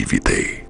ජීවිතේ.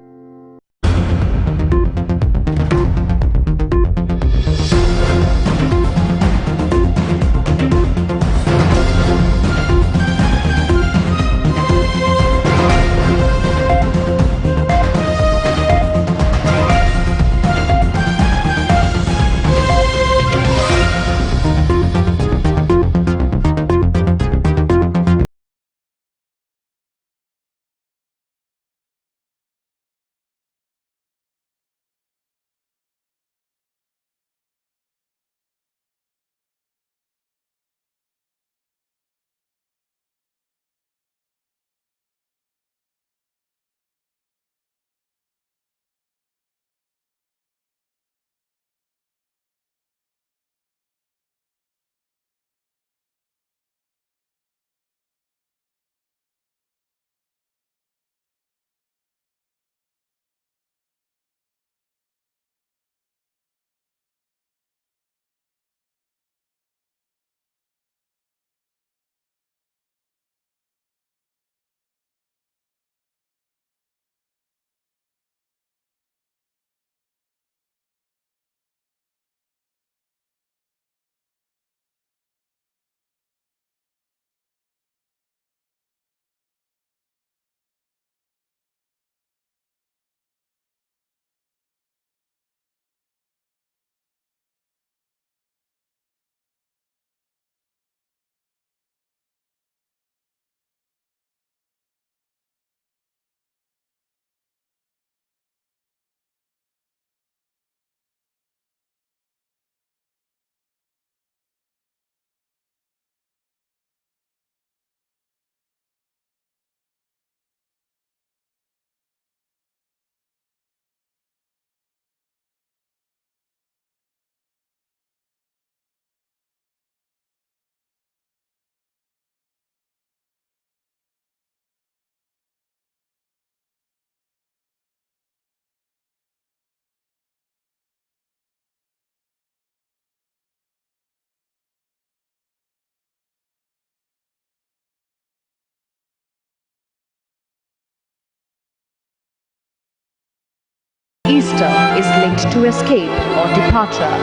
Easter is linked to escape or departure.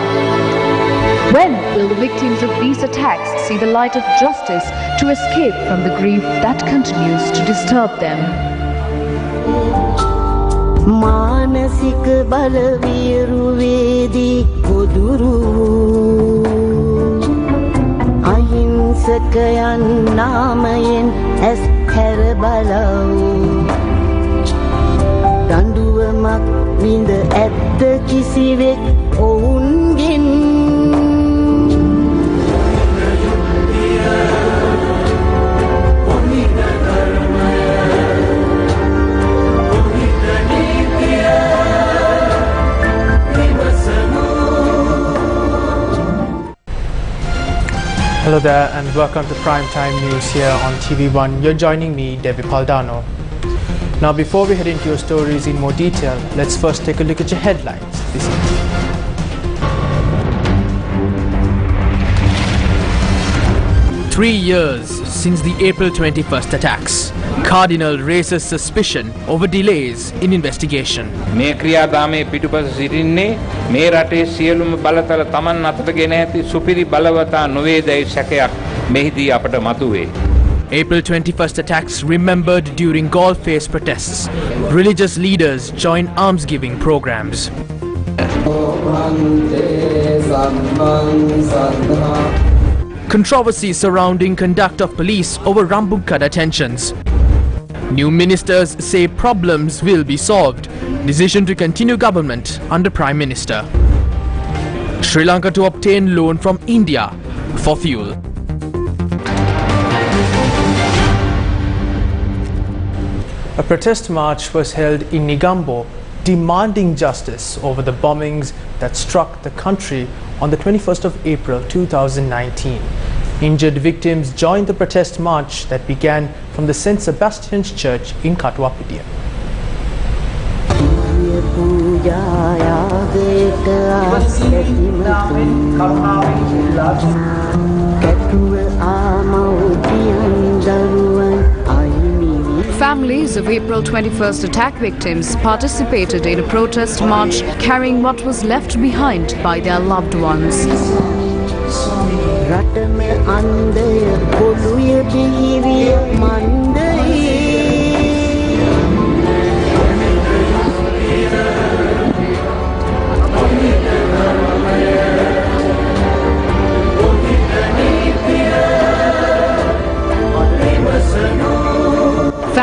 When will the victims of these attacks see the light of justice to escape from the grief that continues to disturb them? මානසික බලවියරු වේදී ගොදුරු අහිංසකයන් නාමයෙන් ඇස් හැර බලව් දඬුවමක් විඳ ඇත්ත කිසිවෙක් ඔවුන්ගෙන් Hello there and welcome to Primetime News here on TV1. You're joining me, Devi Paldano. Now before we head into your stories in more detail, let's first take a look at your headlines this evening. 3 years since the April 21st attacks. Cardinal raises suspicion over delays in investigation. මේ ක්‍රියාදාමයේ පිටුපස සිටින්නේ මේ රටේ සියලුම බලතල තමන් අතට ගෙන ඇති සුපිරි බලවතා නොවේදයි සැකයක් මෙහිදී අපට මතුවේ. April 21st attacks remembered during Gulf-face protests. Religious leaders join arms-giving programs. Controversy surrounding conduct of police over Rambukkada tensions. New ministers say problems will be solved. Decision to continue government under Prime Minister. Sri Lanka to obtain loan from India for fuel. A protest march was held in Negombo demanding justice over the bombings that struck the country on the 21st of April 2019. Injured victims joined the protest march that began from the St. Sebastian's Church in Katuwapidiya. Families of April 21st attack victims participated in a protest march carrying what was left behind by their loved ones. රටම අන්දය පොළුය පිහිවිය මන්දයේ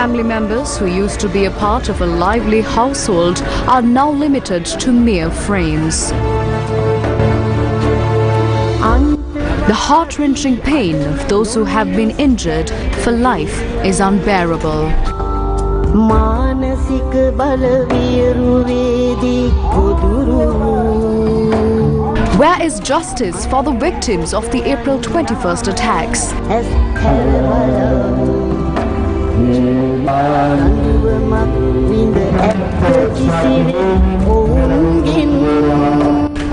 Family members who used to be a part of a lively household are now limited to mere frames. The heart-wrenching pain of those who have been injured for life is unbearable. මානසික බලවියරු වේදී උදුරු Where is justice for the victims of the April 21st attacks? ඇස් හැරබලව් අඳුවමක් විඳ ඇත්ත කිසිවෙක් ඔවුන්ගෙන්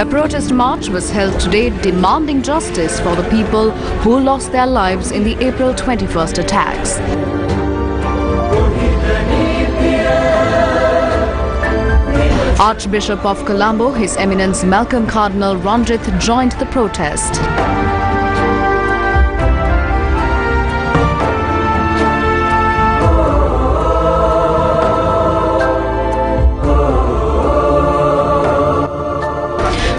A protest march was held today demanding justice for the people who lost their lives in the April 21st attacks. Archbishop of Colombo, His Eminence Malcolm Cardinal Ranjith, joined the protest.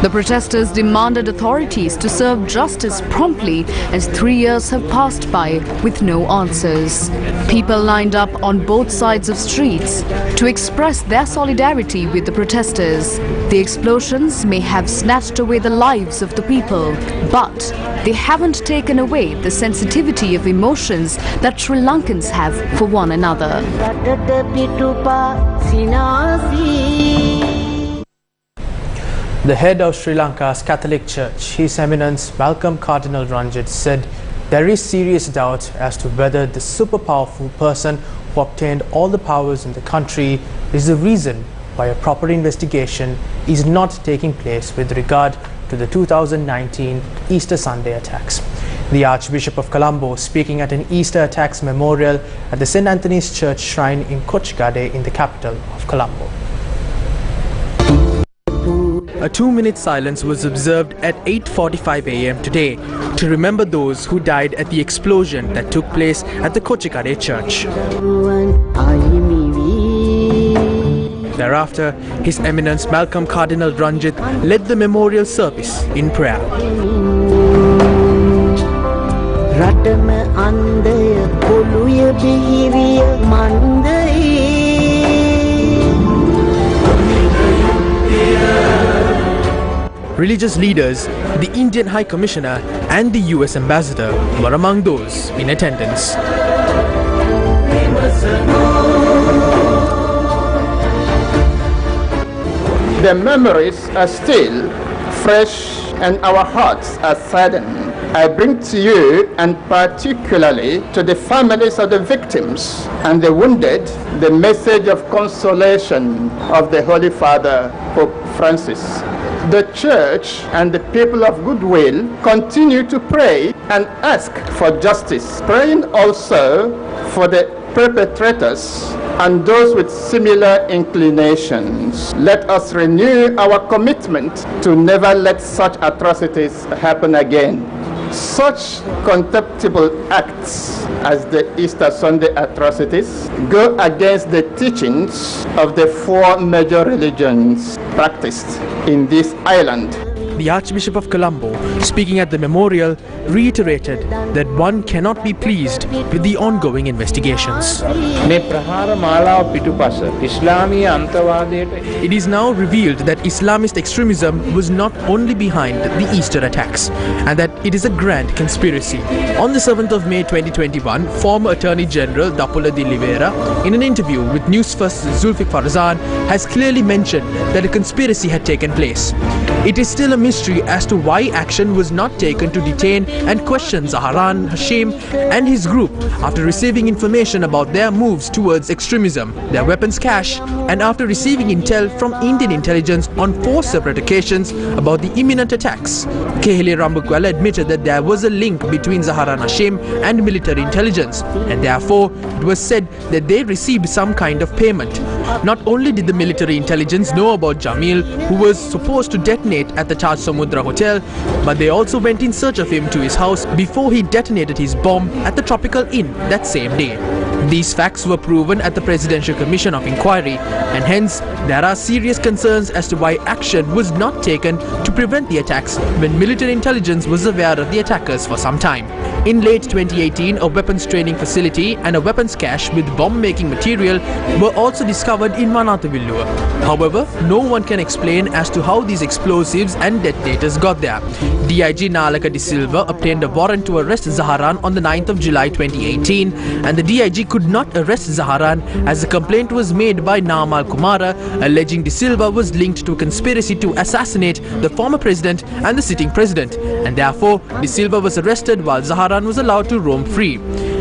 The protesters demanded authorities to serve justice promptly as 3 years have passed by with no answers. People lined up on both sides of streets to express their solidarity with the protesters. The explosions may have snatched away the lives of the people, but they haven't taken away the sensitivity of emotions that Sri Lankans have for one another. රටට පිටුපා සිනාසී The head of Sri Lanka's Catholic Church, His Eminence Malcolm Cardinal Ranjith, said there is serious doubt as to whether the super powerful person who obtained all the powers in the country is the reason why a proper investigation is not taking place with regard to the 2019 Easter Sunday attacks. The Archbishop of Colombo, speaking at an Easter attacks memorial at the St. Anthony's Church shrine in Kochigade in the capital of Colombo. A 2-minute silence was observed at 8:45 a.m. today to remember those who died at the explosion that took place at the Kochigade church. Thereafter, His Eminence Malcolm Cardinal Ranjith led the memorial service in prayer. රටම අන්දය පොළුය පිහිවිය මන්දයේ Religious leaders, the Indian High Commissioner and the US Ambassador were among those in attendance. The memories are still fresh and our hearts are saddened. I bring to you, and particularly to the families of the victims and the wounded, the message of consolation of the Holy Father, Pope Francis. The Church and the people of goodwill continue to pray and ask for justice, praying also for the perpetrators and those with similar inclinations. Let us renew our commitment to never let such atrocities happen again. Such contemptible acts as the Easter Sunday atrocities go against the teachings of the 4 major religions practiced in this island. The Archbishop of Colombo, speaking at the memorial, reiterated that one cannot be pleased with the ongoing investigations. මේ ප්‍රහාර මාලාව පිටුපස ඉස්ලාමීය අන්තවාදයට It is now revealed that Islamist extremism was not only behind the Easter attacks and that it is a grand conspiracy. On the 7th of May 2021, former Attorney General Dapula de Oliveira, in an interview with Newsfirst's Zulfikar Farzan, has clearly mentioned that a conspiracy had taken place. It is still a mystery as to why action was not taken to detain and question Zaharan Hashim and his group after receiving information about their moves towards extremism, their weapons cache, and after receiving intel from Indian intelligence on 4 separate occasions about the imminent attacks. Kehele Rambukwala admitted that there was a link between Zaharan Hashim and military intelligence, and therefore it was said that they received some kind of payment. Not only did the military intelligence know about Jamil, who was supposed to detonate at the Taj Samudra Hotel, but they also went in search of him to his house before he detonated his bomb at the Tropical Inn that same day. These facts were proven at the Presidential Commission of Inquiry, and hence there are serious concerns as to why action was not taken to prevent the attacks when military intelligence was aware of the attackers for some time. In late 2018, a weapons training facility and a weapons cache with bomb-making material were also discovered in Manathavilluwa. However, no one can explain as to how these explosives and detonators got there. DIG Nalaka De Silva obtained a warrant to arrest Zaharan on the 9th of July 2018, and the DIG could not arrest Zaharan as a complaint was made by Namal Kumara alleging De Silva was linked to a conspiracy to assassinate the former president and the sitting president, and therefore De Silva was arrested while Zaharan was allowed to roam free.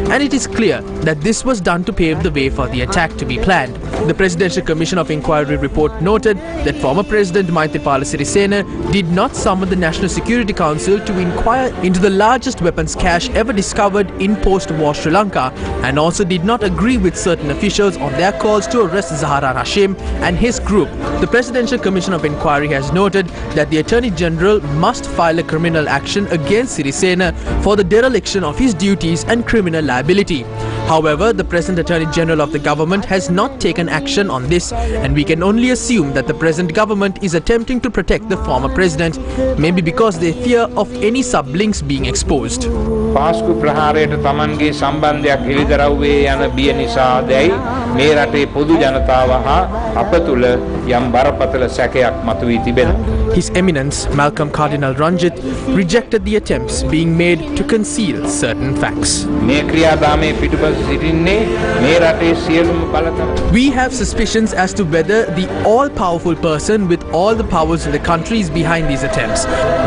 And it is clear that this was done to pave the way for the attack to be planned. The Presidential Commission of Inquiry report noted that former President Maithripala Sirisena did not summon the National Security Council to inquire into the largest weapons cache ever discovered in post-war Sri Lanka, and also did not agree with certain officials on their calls to arrest Zaharan Hashim and his group. The Presidential Commission of Inquiry has noted that the Attorney General must file a criminal action against Sirisena for the dereliction of his duties and criminal liability. However, the present Attorney General of the government has not taken action on this, and we can only assume that the present government is attempting to protect the former president, maybe because they fear of any sublinks being exposed. පාස්කු ප්‍රහාරයට තමන්ගේ සම්බන්ධයක් හෙළිදරව්වේ යන බිය නිසා දැයි මේ රටේ පොදු ජනතාව හා අප තුළ යම් බරපතල සැකයක් මතුවී තිබෙනවා. His Eminence Malcolm Cardinal Ranjit rejected the attempts being made to conceal certain facts. මේ ක්‍රියාදාමයේ පිටුපස සිටින්නේ මේ රටේ සියලුම බලතල. We have suspicions as to whether the all-powerful person with all the powers in the country is behind these attempts.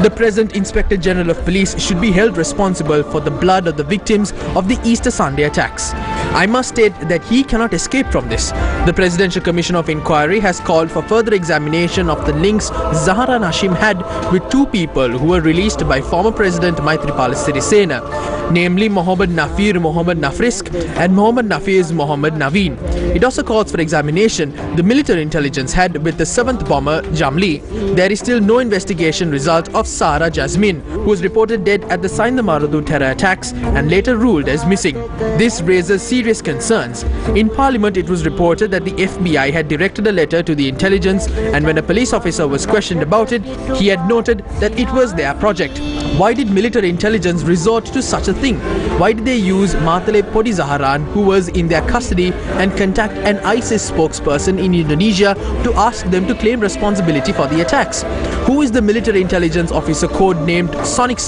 The present Inspector General of Police should be held responsible for the blood of the victims of the Easter Sunday attacks. I must state that he cannot escape from this. The Presidential Commission of Inquiry has called for further examination of the links Zaharan Hashim had with 2 people who were released by former President Maithripala Sirisena, namely Mohammad Nafir Mohammad Nafrisk and Mohammad Nafis Mohammad Naveen. It also calls for examination the military intelligence had with the 7th bomber Jamli. There is still no investigation result of Sara Jasmine, who was reported dead at the Saindamaradu terror attacks and later ruled as missing. This raises serious concerns. In Parliament, it was reported that the FBI had directed a letter to the intelligence, and when a police officer was questioned about it, he had noted that it was their project. Why did military intelligence resort to such a thing? Why did they use Mathale Podi Zaharan, who was in their custody, and contact an ISIS spokesperson in Indonesia to ask them to claim responsibility for the attacks? Who is the military intelligence officer codenamed Sonic?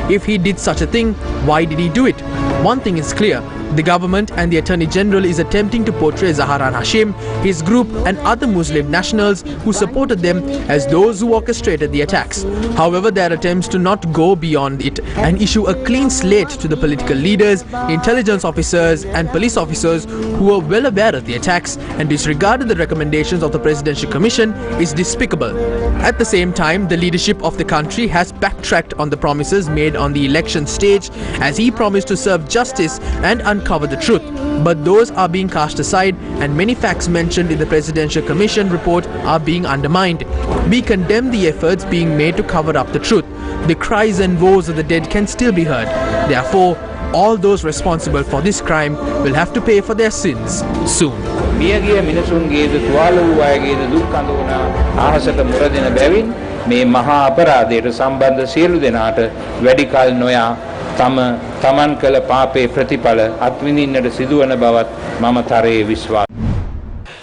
If he did such a thing, why did he do it? One thing is clear. The government and the Attorney General is attempting to portray Zaharan Hashim, his group and other Muslim nationals who supported them as those who orchestrated the attacks. However, their attempts to not go beyond it and issue a clean slate to the political leaders, intelligence officers and police officers who were well aware of the attacks and disregarded the recommendations of the Presidential Commission is despicable. At the same time, the leadership of the country has backtracked on the promises made on the election stage, as he promised to serve justice and uncover the truth. But those are being cast aside, and many facts mentioned in the Presidential Commission report are being undermined. We condemn the efforts being made to cover up the truth. The cries and woes of the dead can still be heard. Therefore, all those responsible for this crime will have to pay for their sins soon. මියගිය මිනිසුන්ගේද තුවාල වූ අයගේද දුක් අඳුන ආහසට මුරදින බැවින් මේ මහා අපරාධයට සම්බන්ධ සියලු දෙනාට වැඩි කල නොයා තමන් කළ පාපේ ප්‍රතිඵල අත්විඳින්නට සිදුවන බවත් මම තරයේ විශ්වාස.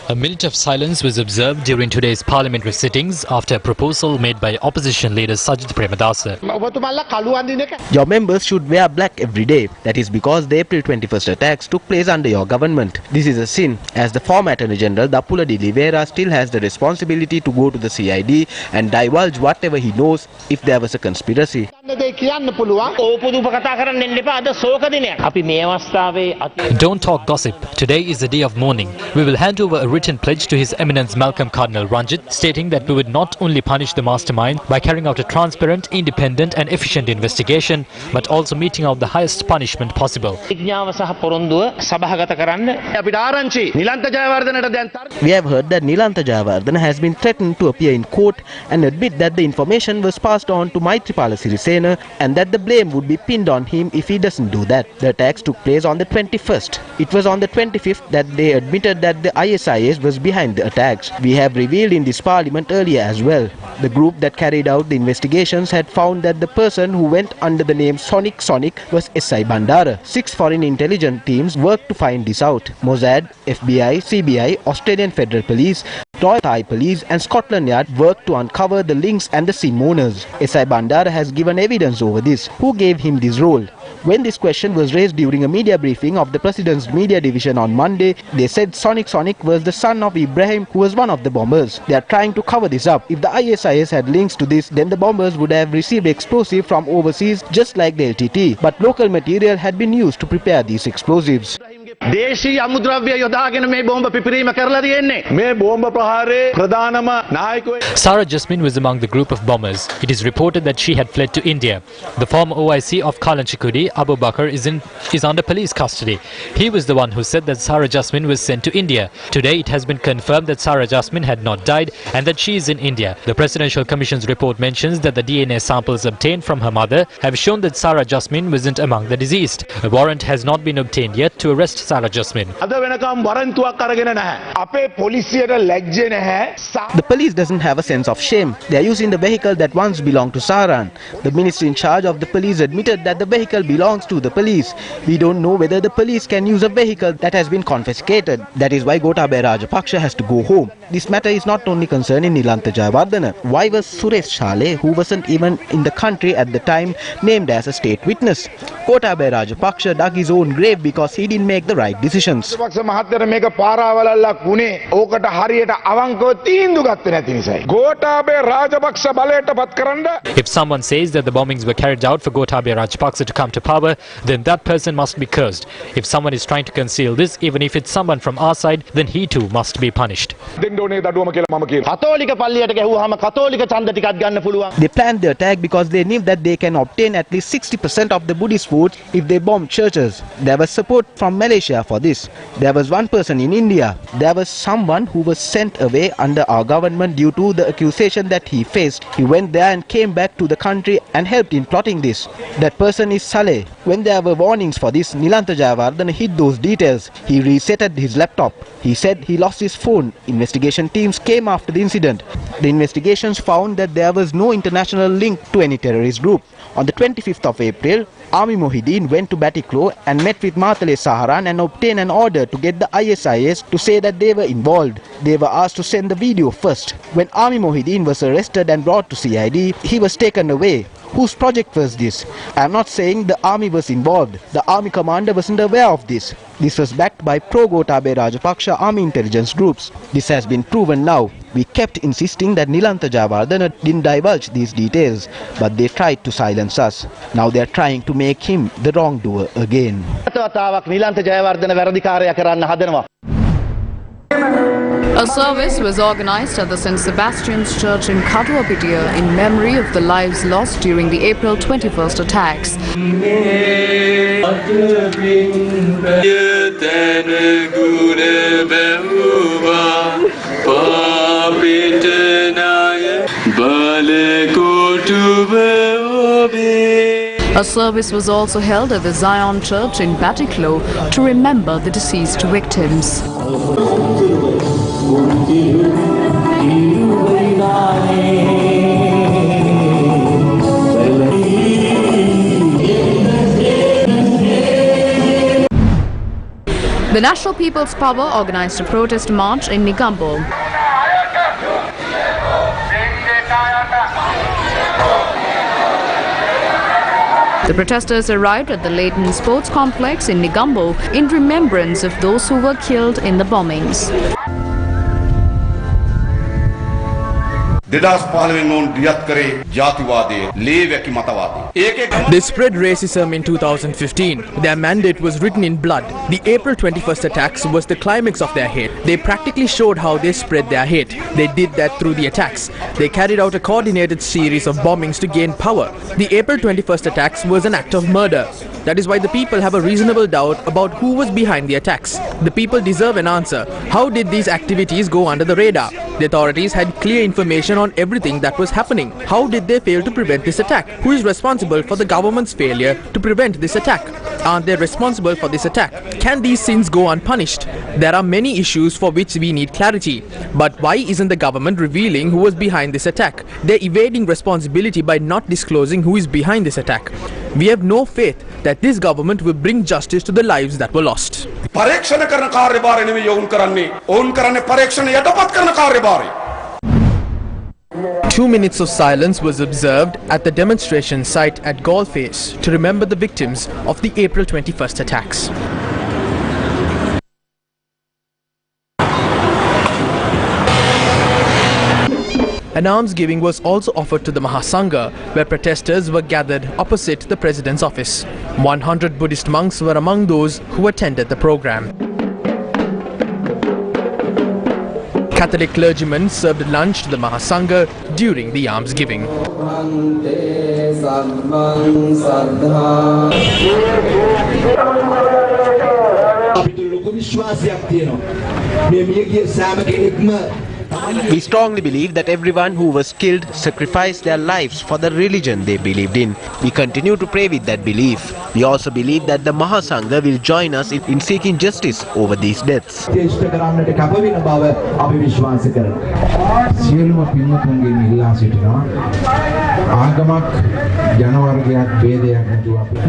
A minute of silence was observed during today's parliamentary sittings after a proposal made by opposition leader Sajith Premadasa. Your members should wear black every day. That is because the April 21st attacks took place under your government. This is a sin, as the former Attorney General Dapula de Oliveira still has the responsibility to go to the CID and divulge whatever he knows if there was a conspiracy. Don't talk gossip. Today is the day of mourning. We will hand over a written pledge to His Eminence Malcolm Cardinal Ranjit, stating that we would not only punish the mastermind by carrying out a transparent, independent and efficient investigation, but also meting out the highest punishment possible. We have heard that Nilantha Jayawardena has been threatened to appear in court and admit that the information was passed on to Maithripala Sirisena and that the blame would be pinned on him if he doesn't do that. The attacks took place on the 21st. It was on the 25th that they admitted that the ISIS was behind the attacks. We have revealed in this parliament earlier as well. The group that carried out the investigations had found that the person who went under the name Sonic was SI Bandara. 6 foreign intelligence teams worked to find this out. Mossad, FBI, CBI, Australian Federal Police, Royal Thai Police and Scotland Yard worked to uncover the links and the sin owners. SI Bandara has given evidence over this. Who gave him this role? When this question was raised during a media briefing of the President's media division on Monday, they said Sonic was the son of Ibrahim, who was one of the bombers. They are trying to cover this up. If the ISIS had links to this, then the bombers would have received explosive from overseas just like the LTT. But local material had been used to prepare these explosives. දේශීය අමුද්‍රව්‍ය යොදාගෙන මේ බෝම්බ පිපිරීම කරලා තියෙන්නේ මේ බෝම්බ ප්‍රහාරයේ ප්‍රධානම නායකයෝ Sarah Jasmine was among the group of bombers. It is reported that she had fled to India. The former OIC of Kalanchikudi, Abu Bakr, is under police custody. He was the one who said that Sarah Jasmine was sent to India. Today it has been confirmed that Sarah Jasmine had not died and that she is in India. The Presidential Commission's report mentions that the DNA samples obtained from her mother have shown that Sarah Jasmine wasn't among the deceased. A warrant has not been obtained yet to arrest Sarah Jasmine. The police doesn't have a sense of shame. They are using the vehicle that once belonged to Saran. The minister in charge of the police admitted that the vehicle belongs to the police. We don't know whether the police can use a vehicle that has been confiscated. That is why Gotabaya Rajapaksa has to go home. This matter is not only concerning Nilantha Jayawardena. Why was Suresh Shale, who wasn't even in the country at the time, named as a state witness? Gotabaya Rajapaksa dug his own grave because he didn't make the right decisions. If someone says that the bombings were carried out for Gotabaya Rajapaksa to come to power, then that person must be cursed. If someone is trying to conceal this, even if it's someone from our side, then he too must be punished. They planned the attack because they knew that they can obtain at least 60% of the Buddhist votes if they bomb churches. There was support from Malaysia for this. There was one person in India. There was someone who was sent away under our government due to the accusation that he faced. He went there and came back to the country and helped in plotting this. That person is Saleh. When there were warnings for this, Nilantha Jayawardena hid those details. He resetted his laptop. He said he lost his phone. Investigation teams came after the incident. The investigations found that there was no international link to any terrorist group. On the 25th of April, Army Mohideen went to Batiklo and met with Matale Saharan and obtained an order to get the ISIS to say that they were involved. They were asked to send the video first. When Army Mohideen was arrested and brought to CID, he was taken away. Whose project was this? I am not saying the army was involved. The army commander wasn't aware of this. This was backed by pro-Gotabaya Rajapaksa army intelligence groups. This has been proven now. We kept insisting that Nilantha Jayawardena didn't divulge these details, but they tried to silence us. Now they are trying to make him the wrongdoer again. A service was organized at the St. Sebastian's Church in Qatar in memory of the lives lost during the April 21st attacks. A service was also held at the Zion Church in Batiklo to remember the deceased victims. The National People's Power organized a protest march in Negombo. The protesters arrived at the Leighton Sports Complex in Negombo in remembrance of those who were killed in the bombings. They spread racism in 2015. Their mandate was written in blood. The April 21st attacks was the climax of their hate. They practically showed how they spread their hate. They did that through the attacks. They carried out a coordinated series of bombings to gain power. The April 21st attacks was an act of murder. That is why the people have a reasonable doubt about who was behind the attacks. The people deserve an answer. How did these activities go under the radar? The authorities had clear information on everything that was happening. How did they fail to prevent this attack? Who is responsible for the government's failure to prevent this attack? Aren't they responsible for this attack? Can these sins go unpunished? There are many issues for which we need clarity. But why isn't the government revealing who was behind this attack? They're evading responsibility by not disclosing who is behind this attack. We have no faith that this government will bring justice to the lives that were lost. 2 minutes of silence was observed at the demonstration site at Galface to remember the victims of the April 21st attacks. An almsgiving was also offered to the Mahasangha, where protesters were gathered opposite the president's office. 100 Buddhist monks were among those who attended the program. Catholic clergymen served lunch to the Mahasangha during the almsgiving. We strongly believe that everyone who was killed sacrificed their lives for the religion they believed in. We continue to pray with that belief. We also believe that the Mahasangha will join us in seeking justice over these deaths.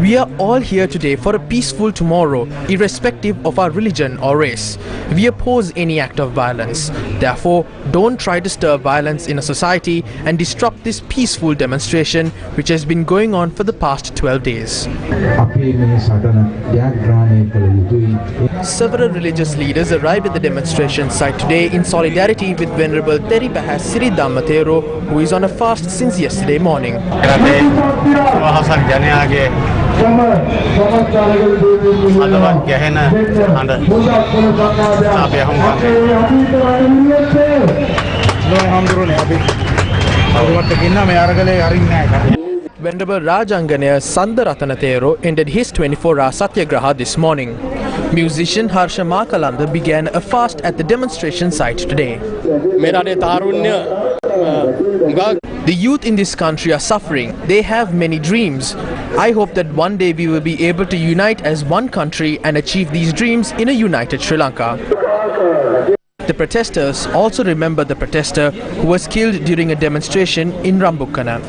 We are all here today for a peaceful tomorrow, irrespective of our religion or race. We oppose any act of violence. Therefore, don't try to stir violence in a society and disrupt this peaceful demonstration which has been going on for the past 12 days. Several religious leaders arrived at the demonstration site today in solidarity with Venerable Teripahas Sri Dhammatero, who is on a fast since yesterday morning. Venerable Rajanganaya Sandaratanatero ended his 24-hour satyagraha this morning. Musician Harsha Makalanda began a fast at the demonstration site today. The youth in this country are suffering. They have many dreams. I hope that one day we will be able to unite as one country and achieve these dreams in a united Sri Lanka. The protesters also remember the protester who was killed during a demonstration in Rambukkana.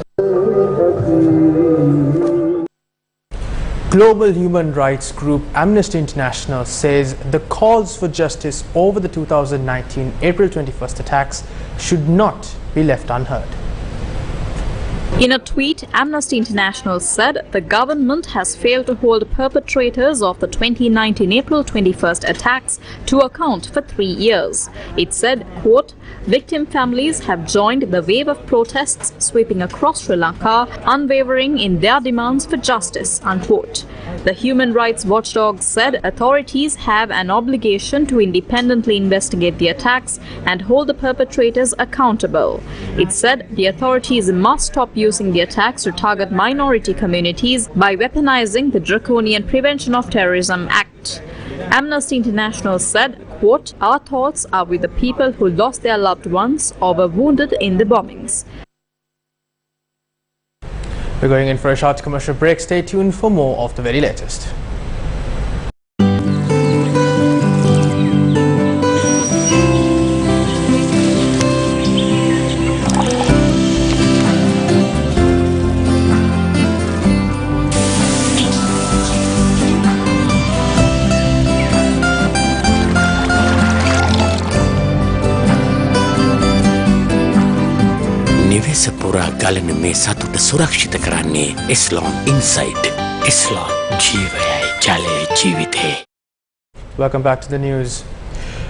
Global human rights group Amnesty International says the calls for justice over the 2019 April 21st attacks should not be left unheard. In a tweet, Amnesty International said the government has failed to hold perpetrators of the 2019 April 21st attacks to account for 3 years. It said, quote, "Victim families have joined the wave of protests sweeping across Sri Lanka, unwavering in their demands for justice," unquote. The human rights watchdog said authorities have an obligation to independently investigate the attacks and hold the perpetrators accountable. It said the authorities must stop using the attacks to target minority communities by weaponizing the Draconian Prevention of Terrorism Act. Amnesty International said, quote, "Our thoughts are with the people who lost their loved ones or were wounded in the bombings." We're going in for a short commercial break. Stay tuned for more of the very latest. වෙරස පුරා ගලන මේ සතුට සුරක්ෂිත කරන්නේ Eslon Insight. Eslon ජීවයයි ජලයේ ජීවිතේ. Welcome back to the news.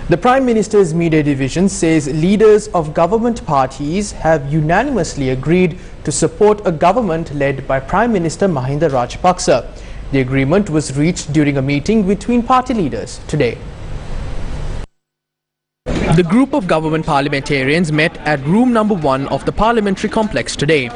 The Prime Minister's Media Division says leaders of government parties have unanimously agreed to support a government led by Prime Minister Mahinda Rajapaksa. The agreement was reached during a meeting between party leaders today. The group of government parliamentarians met at room number 1 of the parliamentary complex today.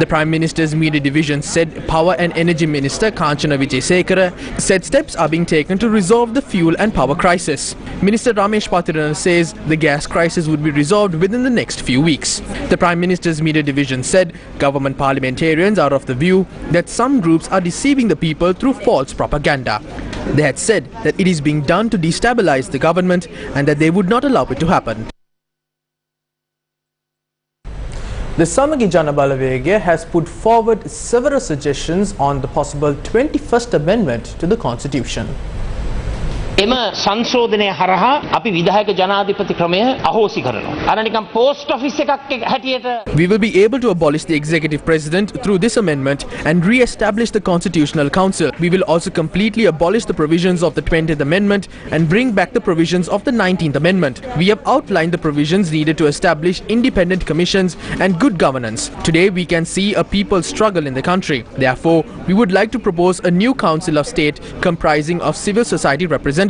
The Prime Minister's Media Division said Power and Energy Minister Kanchana Wijesekara said steps are being taken to resolve the fuel and power crisis. Minister Ramesh Patirana says the gas crisis would be resolved within the next few weeks. The Prime Minister's Media Division said government parliamentarians are of the view that some groups are deceiving the people through false propaganda. They had said that it is being done to destabilize the government and that they would not allow it to happen. The Samagi Jana Balawega has put forward several suggestions on the possible 21st Amendment to the Constitution. එම සංශෝධනය හරහා අපි විධායක ජනාධිපති ක්‍රමය අහෝසි කරනවා. අර නිකන් පෝස්ට් ඔෆිස් එකක් හැටියට We will be able to abolish the executive president through this amendment and re-establish the Constitutional Council. We will also completely abolish the provisions of the 20th Amendment and bring back the provisions of the 19th Amendment. We have outlined the provisions needed to establish independent commissions and good governance. Today we can see a people struggle in the country. Therefore, we would like to propose a new Council of State comprising of civil society representatives.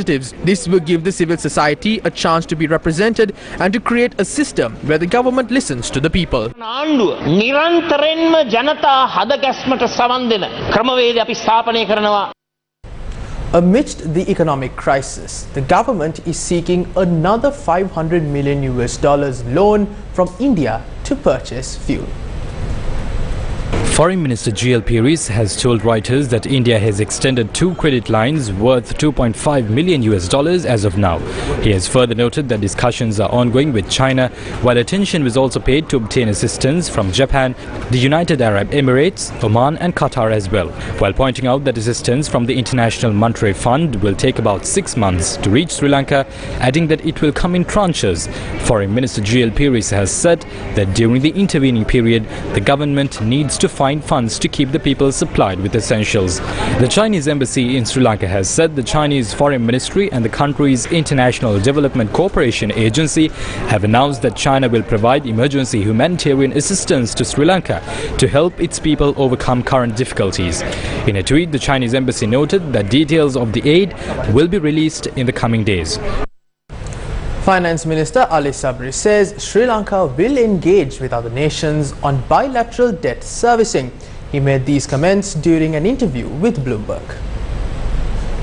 This will give the civil society a chance to be represented and to create a system where the government listens to the people. ආණ්ඩුව නිරන්තරයෙන්ම ජනතා හදගැස්මට සවන් දෙන ක්‍රමවේද අපි ස්ථාපනය කරනවා. Amidst the economic crisis, the government is seeking another $500 million loan from India to purchase fuel. Foreign Minister G.L. Peiris has told Reuters that India has extended 2 credit lines worth $2.5 million as of now. He has further noted that discussions are ongoing with China, while attention was also paid to obtain assistance from Japan, the United Arab Emirates, Oman and Qatar as well, while pointing out that assistance from the International Monetary Fund will take about 6 months to reach Sri Lanka, adding that it will come in tranches. Foreign Minister G.L. Peiris has said that during the intervening period, the government needs to find funds to keep the people supplied with essentials. The Chinese embassy in Sri Lanka has said the Chinese Foreign Ministry and the country's International Development Cooperation Agency have announced that China will provide emergency humanitarian assistance to Sri Lanka to help its people overcome current difficulties. In a tweet, the Chinese embassy noted that details of the aid will be released in the coming days. Finance Minister Ali Sabri says Sri Lanka will engage with other nations on bilateral debt servicing. He made these comments during an interview with Bloomberg.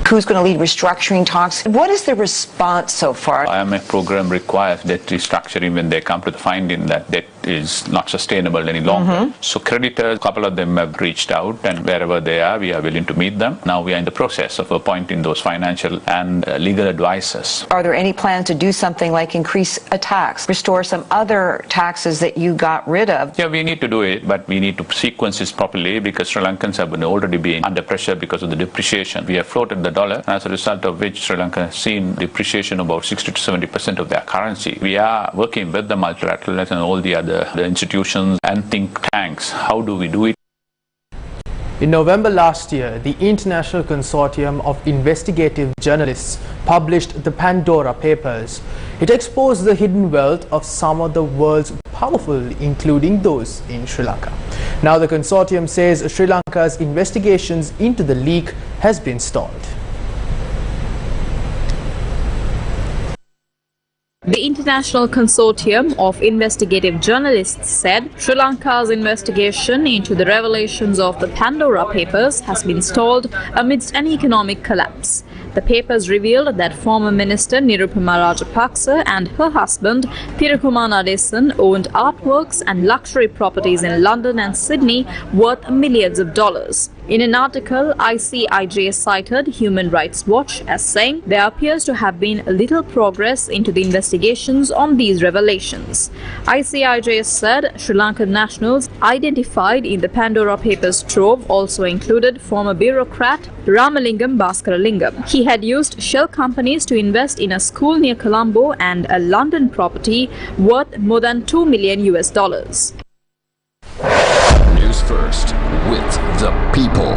Who's going to lead restructuring talks? What is the response so far? IMF program requires debt restructuring when they come to the finding that debt is not sustainable any longer. So creditors, a couple of them have reached out, and wherever they are, we are willing to meet them. Now we are in the process of appointing those financial and legal advisors. Are there any plans to do something like increase a tax, restore some other taxes that you got rid of? Yeah, we need to do it, but we need to sequence this properly because Sri Lankans have already been under pressure because of the depreciation. We have floated the dollar, as a result of which Sri Lanka has seen depreciation about 60 to 70% of their currency. We are working with the multilateralists and all the other institutions and think tanks. How do we do it? In November last year, the International Consortium of Investigative Journalists published the Pandora Papers. It exposed the hidden wealth of some of the world's powerful, including those in Sri Lanka. Now the consortium says Sri Lanka's investigations into the leak has been stalled. The International Consortium of Investigative Journalists said Sri Lanka's investigation into the revelations of the Pandora Papers has been stalled amidst an economic collapse. The papers revealed that former Minister Nirupama Rajapaksa and her husband Thirukumar Nadesan owned artworks and luxury properties in London and Sydney worth millions of dollars. In an article, ICIJ cited Human Rights Watch as saying there appears to have been little progress into the investigations on these revelations. ICIJ said Sri Lankan nationals identified in the Pandora Papers trove also included former bureaucrat Ramalingam Bhaskaralingam. He had used shell companies to invest in a school near Colombo and a London property worth more than $2 million. News First with the people.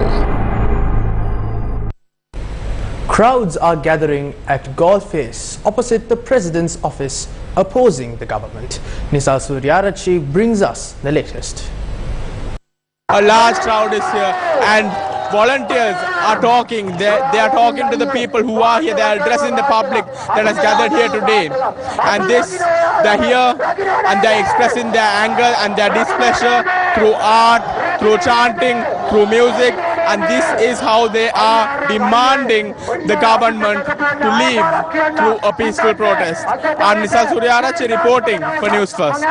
Crowds are gathering at Golface opposite the President's office opposing the government. Nisal Suryarachi brings us the latest. A large crowd is here and volunteers are talking. They are talking to the people who are here. They are addressing the public that has gathered here today. And they're here and they're expressing their anger and their displeasure through art, through chanting, through music. And this is how they are demanding the government to leave through a peaceful protest. I'm Nisal Suryarachi reporting for News First.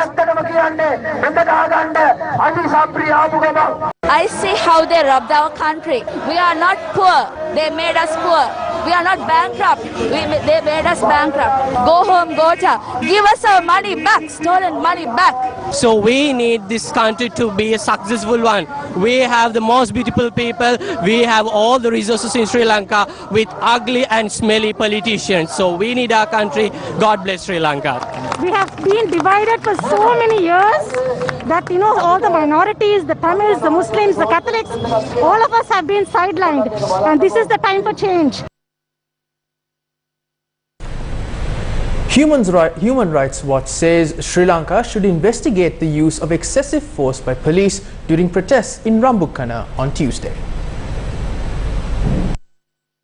I see how they robbed our country. We are not poor. They made us poor. We are not bankrupt. They made us bankrupt. Go home, Gota. Give us our money back, stolen money back. So we need this country to be a successful one. We have the most beautiful people. We have all the resources in Sri Lanka with ugly and smelly politicians. So we need our country. God bless Sri Lanka. We have been divided for so many years that, all the minorities, the Tamils, the Muslims, the Catholics, all of us have been sidelined. And this is the time for change. Human Rights Watch says Sri Lanka should investigate the use of excessive force by police during protests in Rambukkana on Tuesday.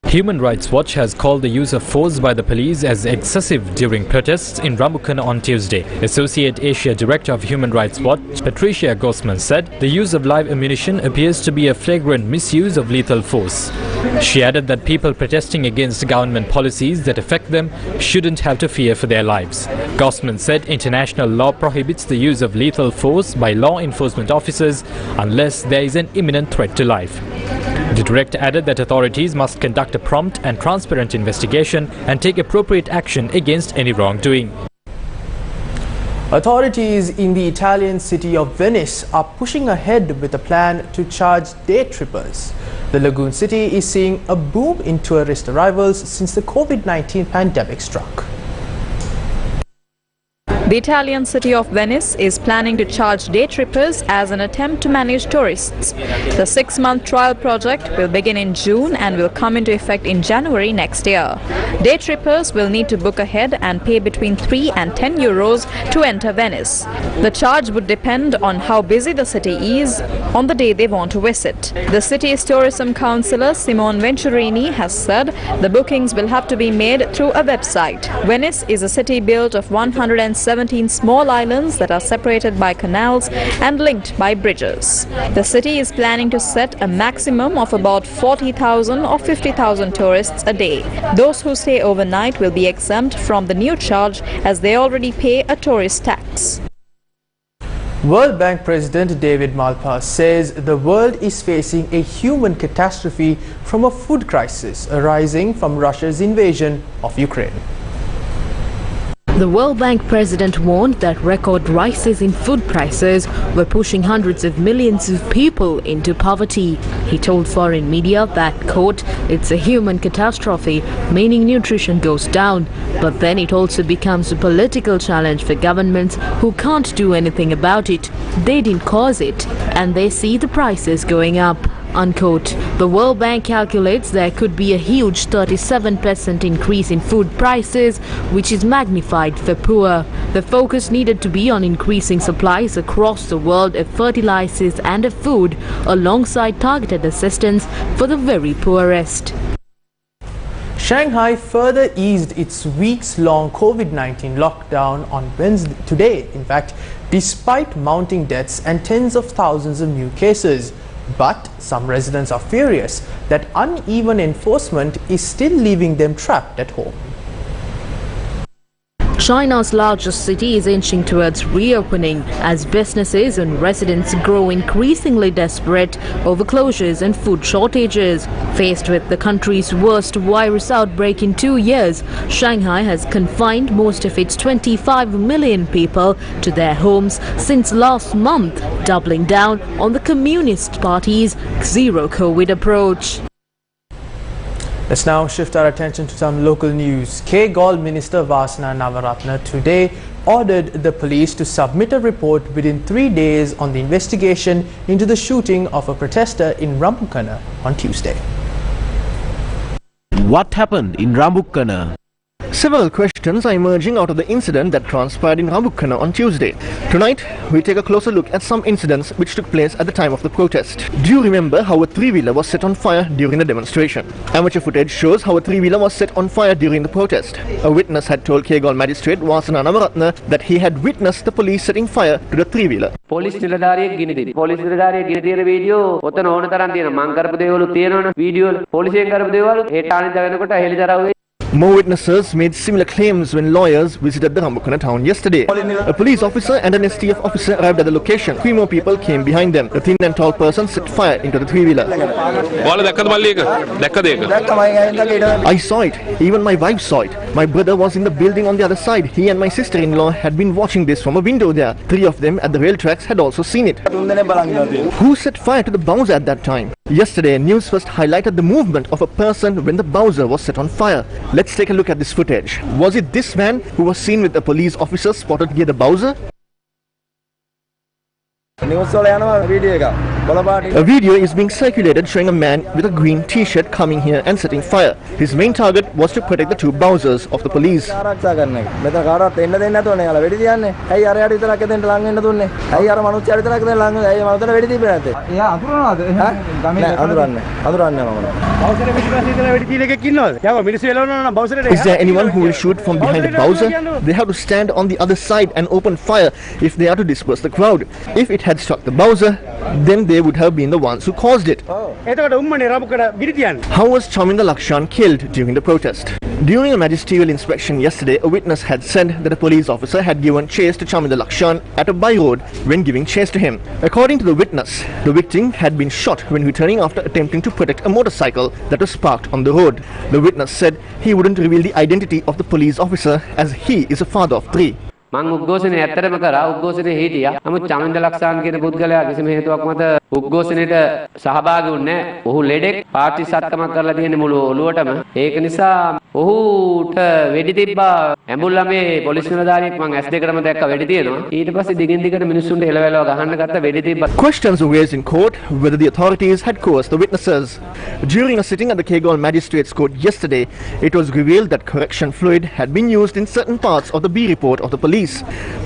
Human Rights Watch has called the use of force by the police as excessive during protests in Rambukkana on Tuesday. Associate Asia Director of Human Rights Watch, Patricia Gosman, said the use of live ammunition appears to be a flagrant misuse of lethal force. She added that people protesting against government policies that affect them shouldn't have to fear for their lives. Gosman said international law prohibits the use of lethal force by law enforcement officers unless there is an imminent threat to life. The director added that authorities must conduct a prompt and transparent investigation and take appropriate action against any wrongdoing. Authorities in the Italian city of Venice are pushing ahead with a plan to charge day trippers. The lagoon city is seeing a boom in tourist arrivals since the COVID-19 pandemic struck. The Italian city of Venice is planning to charge day trippers as an attempt to manage tourists. The 6-month trial project will begin in June and will come into effect in January next year. Day trippers will need to book ahead and pay between 3 and 10 euros to enter Venice. The charge would depend on how busy the city is on the day they want to visit. The city's tourism councillor Simone Venturini has said the bookings will have to be made through a website. Venice is a city built of 117 small islands that are separated by canals and linked by bridges. The city is planning to set a maximum of about 40,000 or 50,000 tourists a day. Those who stay overnight will be exempt from the new charge as they already pay a tourist tax. World Bank President David Malpass says the world is facing a human catastrophe from a food crisis arising from Russia's invasion of Ukraine. The World Bank president warned that record rises in food prices were pushing hundreds of millions of people into poverty. He told foreign media that, quote, it's a human catastrophe, meaning nutrition goes down. But then it also becomes a political challenge for governments who can't do anything about it. They didn't cause it, and they see the prices going up. Unquote. The World Bank calculates there could be a huge 37% increase in food prices, which is magnified for poor. The focus needed to be on increasing supplies across the world of fertilizers and of food, alongside targeted assistance for the very poorest. Shanghai further eased its weeks-long COVID-19 lockdown on Wednesday, today, in fact, despite mounting deaths and tens of thousands of new cases. But some residents are furious that uneven enforcement is still leaving them trapped at home. China's largest city is inching towards reopening as businesses and residents grow increasingly desperate over closures and food shortages. Faced with the country's worst virus outbreak in 2 years, Shanghai has confined most of its 25 million people to their homes since last month, doubling down on the Communist Party's zero-COVID approach. Let's now shift our attention to some local news. K-Gol Minister Vasana Navaratna today ordered the police to submit a report within 3 days on the investigation into the shooting of a protester in Rambukkana on Tuesday. What happened in Rambukkana? Several questions are emerging out of the incident that transpired in Rambukkana on Tuesday. Tonight, we take a closer look at some incidents which took place at the time of the protest. Do you remember how a three-wheeler was set on fire during the demonstration? Amateur footage shows how a three-wheeler was set on fire during the protest. A witness had told Kegalle magistrate Vasana Navaratna that he had witnessed the police setting fire to the three-wheeler. Police නිලධාරියෙක් ගිනි දෙයි. Police නිලධාරියෙක් ගිනි දෙන video ඔතන ඕන තරම් තියෙනවා. මං කරපු දේවලු තියෙනවනේ. වීඩියෝ පොලිසියෙන් කරපු දේවල් හෙට අනිද්දා වෙනකොට හෙළිදරව්. More witnesses made similar claims when lawyers visited the Rambukkana town yesterday. A police officer and an STF officer arrived at the location. 3 more people came behind them. A thin and tall person set fire into the three-wheeler. I saw it. Even my wife saw it. My brother was in the building on the other side. He and my sister-in-law had been watching this from a window there. 3 of them at the rail tracks had also seen it. Who set fire to the Bowser at that time? Yesterday, Newsfirst highlighted the movement of a person when the Bowser was set on fire. Let's take a look at this footage. Was it this man who was seen with a police officer spotted near the Bowser? A video is being circulated showing a man with a green t-shirt coming here and setting fire. His main target was to protect the 2 Bowsers of the police. Is there anyone who will shoot from behind the Bowser? They have to stand on the other side and open fire if they are to disperse the crowd. If it had struck the Bowser, then they would have been the ones who caused it. How was Chaminda Lakshan killed during the protest? During a magisterial inspection yesterday, a witness had said that a police officer had given chase to Chaminda Lakshan at a by-road when giving chase to him. According to the witness, the victim had been shot when returning after attempting to protect a motorcycle that was parked on the road. The witness said he wouldn't reveal the identity of the police officer as he is a father of 3. මම උද්ඝෝෂණය ඇත්තටම කරා උද්ඝෝෂණේ හිටියා. නමුත් චමින්ද ලක්ෂාන් කියන පුද්ගලයා කිසිම හේතුවක් මත උද්ඝෝෂණයට සහභාගී වුණේ නැහැ. ඔහු ලෙඩෙක් පාර්ටි සත්කමක් කරලා තියෙන මුළු ඔළුවටම. ඒක නිසා ඔහුට වෙඩි තිබ්බා. ඇඹුල්ලාමේ පොලිස් නිලධාරියෙක් මම S2කටම දැක්ක වෙඩි තියෙනවා. ඊට පස්සේ දිගින් දිගට මිනිස්සුන්ට එලවලව ගහන්න ගත්ත වෙඩි තිබ්බා. Questions were raised in court whether the authorities had coerced the witnesses. During a sitting at the Kegalle Magistrates Court yesterday, it was revealed that correction fluid had been used in certain parts of the B report of the police.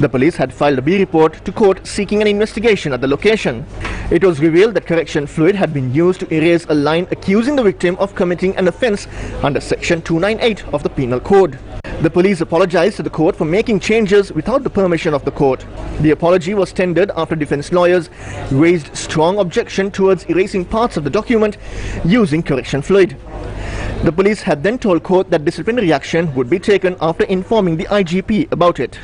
The police had filed a B report to court seeking an investigation at the location. It was revealed that correction fluid had been used to erase a line accusing the victim of committing an offence under section 298 of the Penal Code. The police apologized to the court for making changes without the permission of the court. The apology was tendered after defense lawyers raised strong objection towards erasing parts of the document using correction fluid. The police had then told court that disciplinary action would be taken after informing the IGP about it.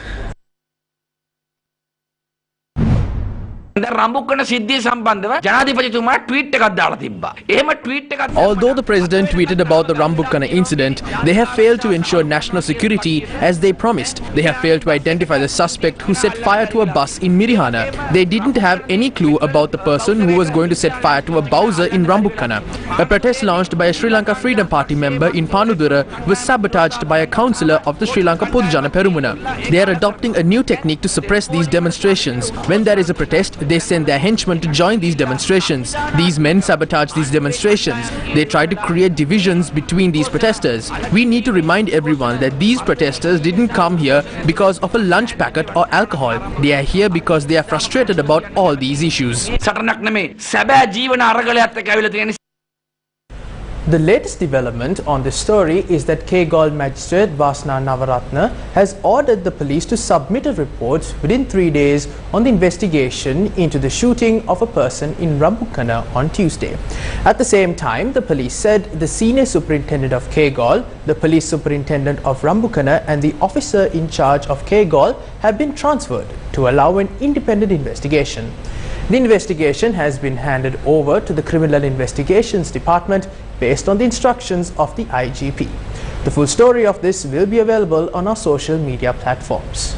Although the president tweeted about the Rambukkana incident, they have failed to ensure national security as they promised. They have failed to identify the suspect who set fire to a bus in Mirihana. They didn't have any clue about the person who was going to set fire to a Bowser in Rambukkana. A protest launched by a Sri Lanka Freedom Party member in Panudura was sabotaged by a councillor of the Sri Lanka Podujana Perumuna. They are adopting a new technique to suppress these demonstrations. When there is a protest, they send their henchmen to join these demonstrations. These men sabotage these demonstrations. They try to create divisions between these protesters. We need to remind everyone that these protesters didn't come here because of a lunch packet or alcohol. They are here because they are frustrated about all these issues. The latest development on this story is that Kegalle magistrate Vasana Navaratna has ordered the police to submit a report within 3 days on the investigation into the shooting of a person in Rambukkana on Tuesday. At the same time, the police said the senior superintendent of Kegalle, the police superintendent of Rambukkana and the officer in charge of Kegalle have been transferred to allow an independent investigation. The investigation has been handed over to the Criminal Investigations Department based on the instructions of the IGP. The full story of this will be available on our social media platforms.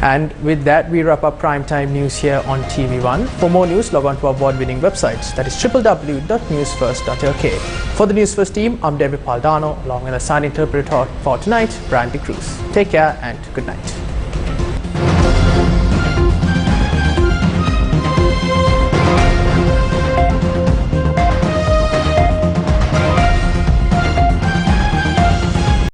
And with that, we wrap up primetime news here on TV1. For more news, log on to our award-winning website, that is www.newsfirst.lk. For the Newsfirst team, I'm David Paldano, along with a sign interpreter for tonight, Brian De Cruz. Take care and good night.